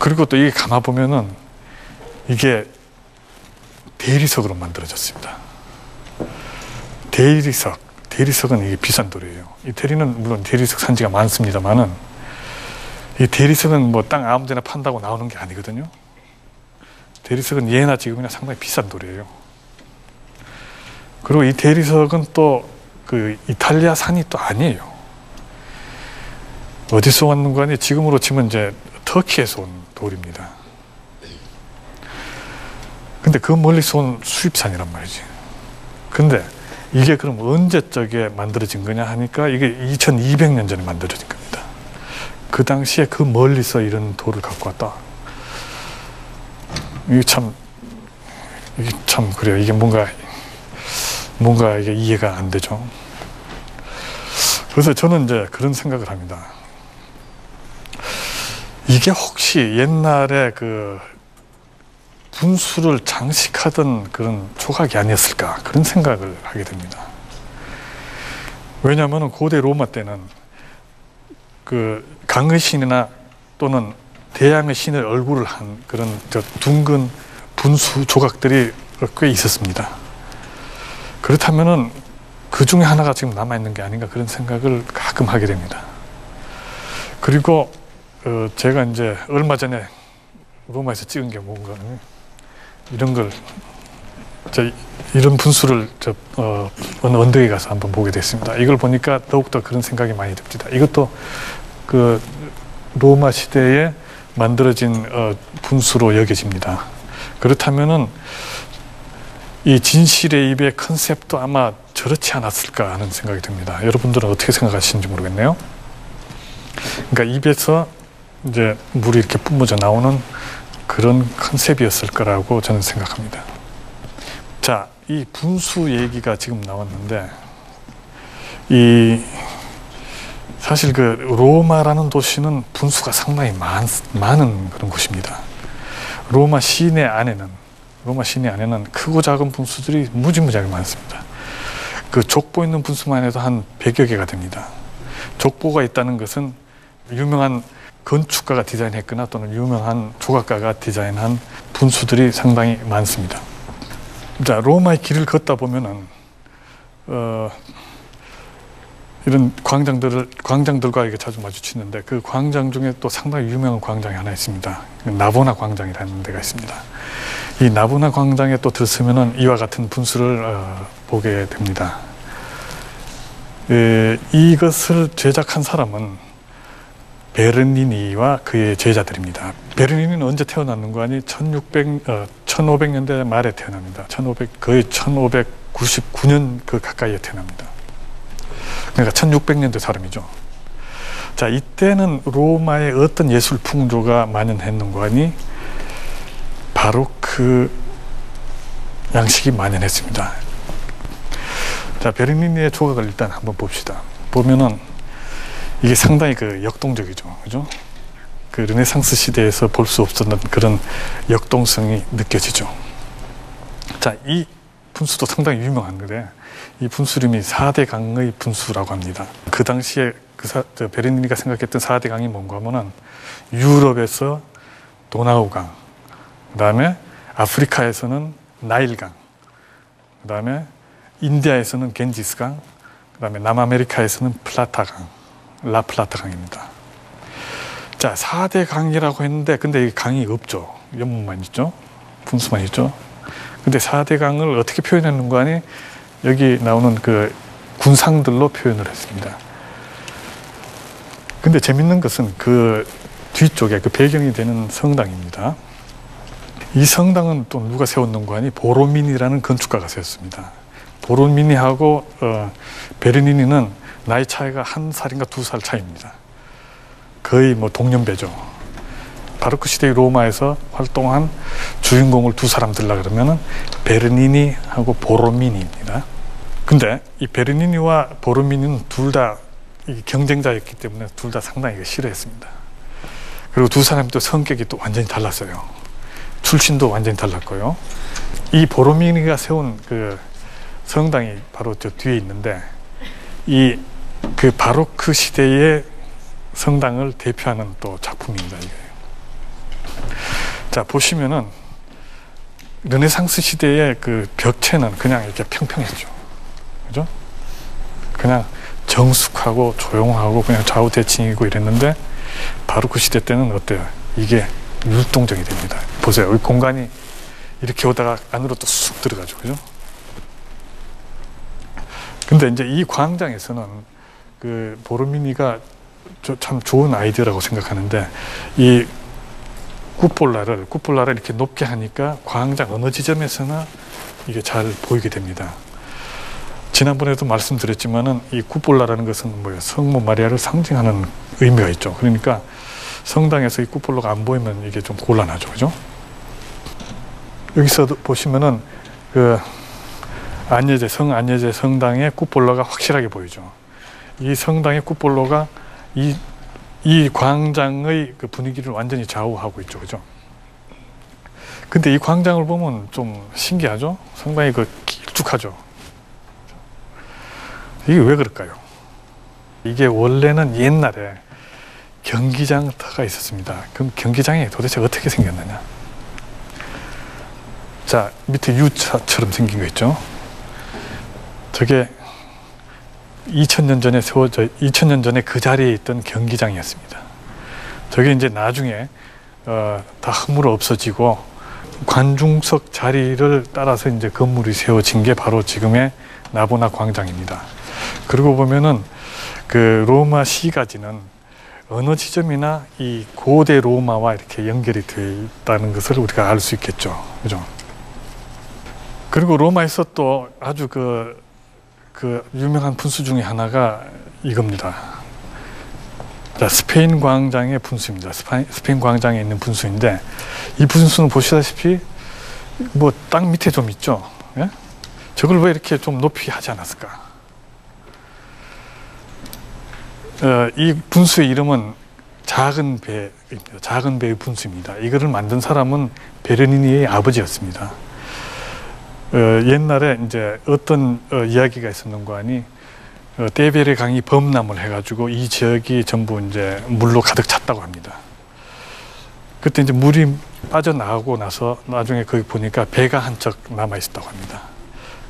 그리고 또 이게 감아보면은 이게 대리석으로 만들어졌습니다. 대리석은 이게 비싼 돌이에요. 이 대리는 물론 대리석 산지가 많습니다만은 이 대리석은 뭐 땅 아무 데나 판다고 나오는 게 아니거든요. 대리석은 예나 지금이나 상당히 비싼 돌이에요. 그리고 이 대리석은 또 그 이탈리아 산이 또 아니에요. 어디서 왔는 거 아니? 지금으로 치면 이제 터키에서 온 돌입니다. 근데 그 멀리서 온 수입산이란 말이지. 근데 이게 그럼 언제적에 만들어진 거냐 하니까 이게 2200년 전에 만들어진 겁니다. 그 당시에 그 멀리서 이런 돌을 갖고 왔다. 이게 참 그래요. 이게 뭔가 이게 이해가 안 되죠. 그래서 저는 이제 그런 생각을 합니다. 이게 혹시 옛날에 그 분수를 장식하던 그런 조각이 아니었을까, 그런 생각을 하게 됩니다. 왜냐하면 고대 로마 때는 그 강의 신이나 또는 대양의 신의 얼굴을 한 그런 둥근 분수 조각들이 꽤 있었습니다. 그렇다면은 그 중에 하나가 지금 남아있는 게 아닌가, 그런 생각을 가끔 하게 됩니다. 그리고 제가 이제 얼마 전에 로마에서 찍은 게 뭔가 이런 분수를 어느 언덕에 가서 한번 보게 됐습니다. 이걸 보니까 더욱더 그런 생각이 많이 듭니다. 이것도 그 로마 시대에 만들어진 분수로 여겨집니다. 그렇다면은 이 진실의 입의 컨셉도 아마 저렇지 않았을까 하는 생각이 듭니다. 여러분들은 어떻게 생각하시는지 모르겠네요. 그러니까 입에서 이제 물이 이렇게 뿜어져 나오는 그런 컨셉이었을 거라고 저는 생각합니다. 자, 이 분수 얘기가 지금 나왔는데, 사실 그 로마라는 도시는 분수가 상당히 많은 그런 곳입니다. 로마 시내 안에는 크고 작은 분수들이 무지무지하게 많습니다. 그 족보 있는 분수만 해도 한 100여 개가 됩니다. 족보가 있다는 것은 유명한 건축가가 디자인했거나 또는 유명한 조각가가 디자인한 분수들이 상당히 많습니다. 자, 로마의 길을 걷다 보면은 이런 광장들과 이게 자주 마주치는데, 그 광장 중에 또 상당히 유명한 광장이 하나 있습니다. 나보나 광장이라는 데가 있습니다. 이 나보나 광장에 또 들어서면은 이와 같은 분수를 보게 됩니다. 이것을 제작한 사람은 베르니니와 그의 제자들입니다. 베르니니는 언제 태어났는가 하니 1500년대 말에 태어납니다. 거의 1599년 그 가까이에 태어납니다. 그러니까 1600년대 사람이죠. 자, 이때는 로마에 어떤 예술 풍조가 만연했는가 하니 바로크 양식이 만연했습니다. 자, 베르니니의 조각을 일단 한번 봅시다. 보면은 이게 상당히 그 역동적이죠. 그죠? 그 르네상스 시대에서 볼 수 없었던 그런 역동성이 느껴지죠. 자, 이 분수도 상당히 유명한 건데, 이 분수 이름이 4대 강의 분수라고 합니다. 그 당시에 베르니니가 생각했던 4대 강이 뭔가 하면은 유럽에서 도나우강, 그 다음에 아프리카에서는 나일강, 그 다음에 인디아에서는 겐지스강, 그 다음에 남아메리카에서는 플라타강, 라플라타강입니다. 자, 4대 강이라고 했는데, 근데 이 강이 없죠. 연못만 있죠. 분수만 있죠. 근데 4대 강을 어떻게 표현했는가 하니 여기 나오는 그 군상들로 표현을 했습니다. 근데 재밌는 것은 그 뒤쪽에 그 배경이 되는 성당입니다. 이 성당은 또 누가 세웠는가 하니 보로미니라는 건축가가 세웠습니다. 보로미니하고 베르니니는 나이 차이가 1살인가 2살 차이입니다. 거의 뭐 동년배죠. 바로크 시대의 로마에서 활동한 주인공을 두 사람 들라 그러면은 베르니니하고 보로미니입니다. 근데 이 베르니니와 보로미니는 둘 다 경쟁자였기 때문에 둘 다 상당히 싫어했습니다. 그리고 두 사람이 또 성격이 또 완전히 달랐어요. 출신도 완전히 달랐고요. 이 보로미니가 세운 그 성당이 바로 저 뒤에 있는데, 이 그 바로크 시대의 성당을 대표하는 또 작품입니다. 이게. 자, 보시면은 르네상스 시대의 그 벽체는 그냥 이렇게 평평했죠. 그죠? 그냥 정숙하고 조용하고 그냥 좌우 대칭이고 이랬는데 바로크 시대 때는 어때요? 이게 율동적이 됩니다. 보세요. 이 공간이 이렇게 오다가 안으로 또 쑥 들어가죠. 그죠? 근데 이제 이 광장에서는 그 보르미니가 참 좋은 아이디어라고 생각하는데, 이 쿠폴라를 이렇게 높게 하니까 광장 어느 지점에서나 이게 잘 보이게 됩니다. 지난번에도 말씀드렸지만은 이 쿠폴라라는 것은 뭐예요? 성모 마리아를 상징하는 의미가 있죠. 그러니까 성당에서 이 쿠폴라가 안 보이면 이게 좀 곤란하죠. 그죠? 여기서 보시면은 그 안예제 성당의 쿠폴라가 확실하게 보이죠. 이 성당의 쿠폴라가 이 광장의 그 분위기를 완전히 좌우하고 있죠. 그죠? 근데 이 광장을 보면 좀 신기하죠? 상당히 그 길쭉하죠. 이게 왜 그럴까요? 이게 원래는 옛날에 경기장터가 있었습니다. 그럼 경기장이 도대체 어떻게 생겼느냐? 자, 밑에 U처럼 생긴 거 있죠? 저게 2000년 전에 2000년 전에 그 자리에 있던 경기장이었습니다. 저게 이제 나중에 다 허물어 없어지고 관중석 자리를 따라서 이제 건물이 세워진 게 바로 지금의 나보나 광장입니다. 그리고 보면은 그 로마 시가지는 어느 지점이나 이 고대 로마와 이렇게 연결이 되어 있다는 것을 우리가 알 수 있겠죠. 그죠? 그리고 로마에서 또 아주 그 유명한 분수 중에 하나가 이겁니다. 자, 스페인 광장의 분수입니다. 스페인 광장에 있는 분수인데, 이 분수는 보시다시피 뭐 땅 밑에 좀 있죠. 예? 저걸 왜 이렇게 좀 높이 하지 않았을까? 이 분수의 이름은 작은 배입니다. 작은 배의 분수입니다. 이거를 만든 사람은 베르니니의 아버지였습니다. 옛날에 이제 어떤 이야기가 있었는가 하니, 떼베레 강이 범람을 해가지고 이 지역이 전부 이제 물로 가득 찼다고 합니다. 그때 이제 물이 빠져나가고 나서 나중에 거기 보니까 배가 한 척 남아 있었다고 합니다.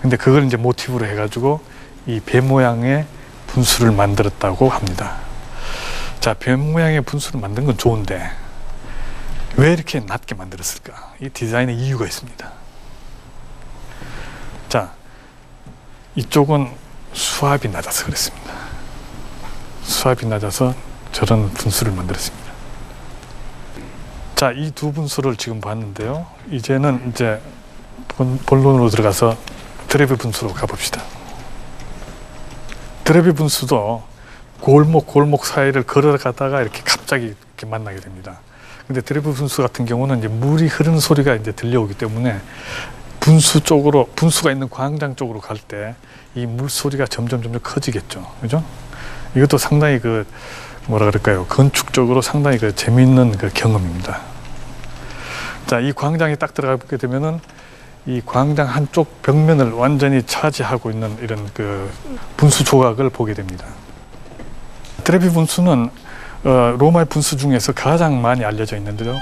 근데 그걸 이제 모티브로 해가지고 이 배 모양의 분수를 만들었다고 합니다. 자, 배 모양의 분수를 만든 건 좋은데 왜 이렇게 낮게 만들었을까? 이 디자인의 이유가 있습니다. 자, 이쪽은 수압이 낮아서 그랬습니다. 수압이 낮아서 저런 분수를 만들었습니다. 자, 이 두 분수를 지금 봤는데요. 이제는 이제 본론으로 들어가서 트레비 분수로 가봅시다. 트레비 분수도 골목 사이를 걸어가다가 이렇게 갑자기 이렇게 만나게 됩니다. 근데 트레비 분수 같은 경우는 이제 물이 흐르는 소리가 이제 들려오기 때문에 분수가 있는 광장 쪽으로 갈 때 이 물소리가 점점 커지겠죠. 그죠? 이것도 상당히 뭐라 그럴까요? 건축적으로 상당히 재미있는 경험입니다. 자, 이 광장에 딱 들어가게 되면은 이 광장 한쪽 벽면을 완전히 차지하고 있는 이런 분수 조각을 보게 됩니다. 트레비 분수는 로마의 분수 중에서 가장 많이 알려져 있는데요.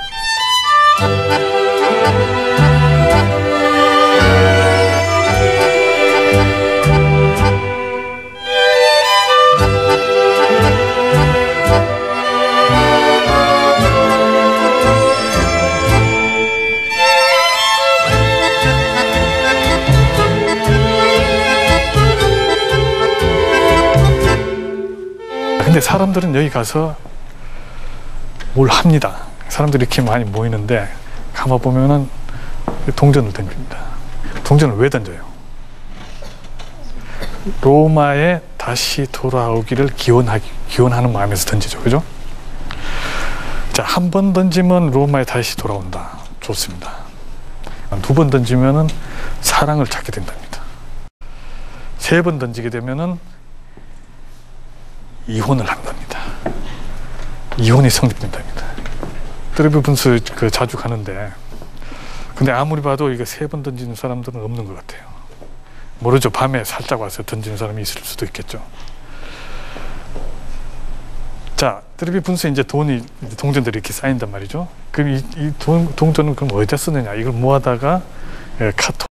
근데 사람들은 여기 가서 뭘 합니다. 사람들이 이렇게 많이 모이는데 가만 보면은 동전을 던집니다. 동전을 왜 던져요? 로마에 다시 돌아오기를 기원하는 마음에서 던지죠. 그죠? 자, 한 번 던지면 로마에 다시 돌아온다. 좋습니다. 두 번 던지면은 사랑을 찾게 된답니다. 세 번 던지게 되면은 이혼을 한답니다. 이혼이 성립된답니다. 트레비 분수 자주 가는데, 근데 아무리 봐도 이게 세 번 던지는 사람들은 없는 것 같아요. 모르죠. 밤에 살짝 와서 던지는 사람이 있을 수도 있겠죠. 자, 트리비 분수에 이제 돈이, 동전들이 이렇게 쌓인단 말이죠. 그럼 이 동전은 그럼 어디다 쓰느냐? 이걸 모아다가 카톡